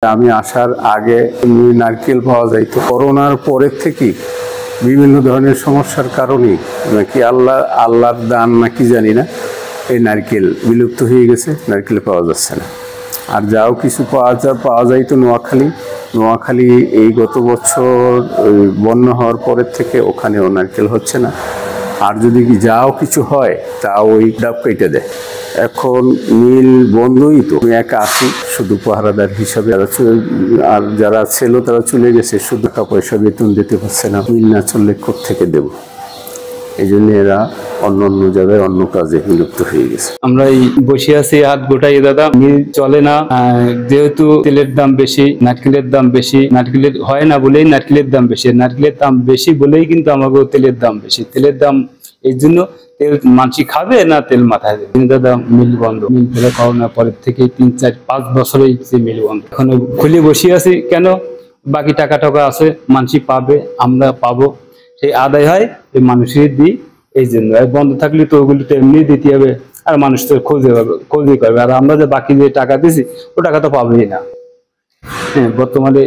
আমি আসার আগে নারকেল পাওয়া যাইত, করোনার পরের থেকেই বিভিন্ন ধরনের সমস্যার কারণে নাকি আল্লাহর দান নাকি জানি না, এই নারকেল বিলুপ্ত হয়ে গেছে, নারকেল পাওয়া যাচ্ছে না। আর যাও কিছু পাওয়া যাইতো নোয়াখালী এই গত বছর বন্যা হওয়ার পরের থেকে ওখানেও নারকেল হচ্ছে না। আর যদি যাও কিছু হয় তা ওই ডাব কেটে দেয়। এখন মিল বন্ধই, তো আমি একা আছি শুধু পাহারাদার হিসাবে। আর যারা ছিল তারা চলে গেছে, শুধু টাকা পয়সা বেতন দিতে পারছে না। মিল না চললে কোত্থেকে দেব, এই জন্য এরা অন্য জায়গায় অন্য কাজে বিলুপ্ত হয়ে গেছে। আমরা এই বসে আছি হাত গোটাই দাদা, মিল চলে না, যেহেতু তেলের দাম বেশি, নারকেলের দাম বেশি, নারকেলের হয় না বলেই নারকেলের দাম বেশি, নারকেলের দাম বেশি বলেই কিন্তু আমাকে তেলের দাম বেশি। তেলের দাম এই জন্য তেল মানসি খাবে না, তেল মাথায় দেবে। দাদা মিল বন্ধ, মিল ফেলে করোনার পরের থেকে 3, 4, 5 বছরেই মিল বন্ধ। এখন খুলে বসে আছি কেন, বাকি টাকা আছে মানসি পাবে, আমরা পাবো, সেই আদায় হয় এই মানুষের দিই। এই জন্য বন্ধ থাকলে তো ওগুলি তো এমনি দিতে হবে, আর মানুষ তো খোঁজই করবে। আর আমরা যে বাকি যে টাকা দিছি ও টাকা তো পাবেই না। হ্যাঁ, বর্তমানে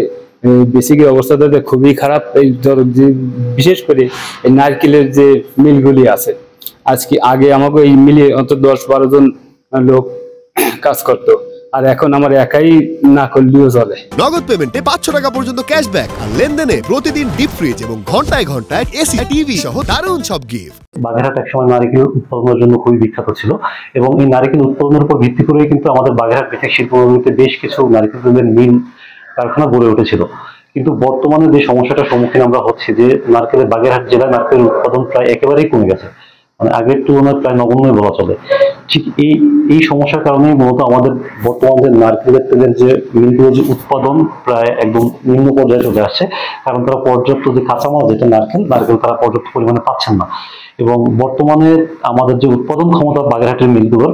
বেসিকের অবস্থাটা খুবই খারাপ। এই বিশেষ করে এই নারকেলের যে মিলগুলি আছে, আগে আমাকে এই মিলে অন্তত 10-12 জন লোক কাজ করতো, আর এখন আমার একাই না করলেও চলে। নগদ পেমেন্টে 500 টাকা পর্যন্ত ক্যাশব্যাক, আর লেনদেনে প্রতিদিন ডিপ ফ্রিজ এবং ঘন্টায় ঘন্টায় এসি টিভি সহ দারুণ সব গিফট। বাগেরহাট একসময় নারকেল উৎপাদনের জন্য খুবই বিখ্যাত ছিল, এবং এই নারকেল উৎপাদনের উপর ভিত্তি করেই কিন্তু আমাদের বাগেরহাট বেসিক শিল্পনগরীতে বেশ কিছু নারকেল তেলের মিল কারখানা গড়ে উঠেছিল। কিন্তু বর্তমানে যে সমস্যাটার সম্মুখীন আমরা হচ্ছি, যে নারকেলের বাগেরহাট জেলায় নারকেলের উৎপাদন প্রায় একেবারেই কমে গেছে, মানে আগের তুলনায় প্রায় নগণ্যই বলা চলে। ঠিক এই সমস্যার কারণেই মূলত আমাদের বর্তমানে নারকেলের তেলের যে মিলগুলোর যে উৎপাদন প্রায় একদম নিম্ন পর্যায়ে চলে আসছে, কারণ তারা পর্যাপ্ত যে কাঁচামাল, যেটা নারকেল তারা পর্যাপ্ত পরিমাণে পাচ্ছেন না। এবং বর্তমানে আমাদের যে উৎপাদন ক্ষমতা বাগেরহাটের মিলগুলোর,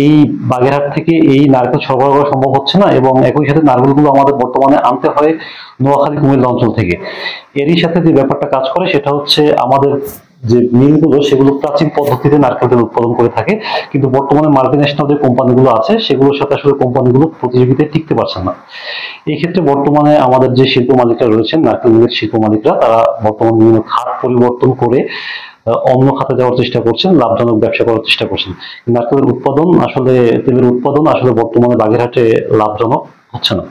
এই বাগেরহাট থেকে এই নারকেল সরবরাহ করা সম্ভব হচ্ছে না, এবং একই সাথে নারকেলগুলো আমাদের বর্তমানে আনতে হয় নোয়াখালী কুমিল্লা অঞ্চল থেকে। এরই সাথে যে ব্যাপারটা কাজ করে সেটা হচ্ছে, আমাদের যে মিলগুলো সেগুলো প্রাচীন পদ্ধতিতে নারকেল তেল উৎপাদন করে থাকে, কিন্তু বর্তমানে মাল্টিন্যাশনাল যে কোম্পানিগুলো আছে সেগুলোর সাথে আসলে কোম্পানিগুলো প্রতিযোগিতায় টিকতে পারছে না। এই ক্ষেত্রে বর্তমানে আমাদের যে শিল্প মালিকরা রয়েছেন, নারকেল মিলের শিল্প মালিকরা, তারা বর্তমানে বিভিন্ন খাত পরিবর্তন করে অন্য খাতে যাওয়ার চেষ্টা করছেন, লাভজনক ব্যবসা করার চেষ্টা করছেন। নারকেলের উৎপাদন আসলে, তেলের উৎপাদন আসলে বর্তমানে বাগেরহাটে লাভজনক হচ্ছে না।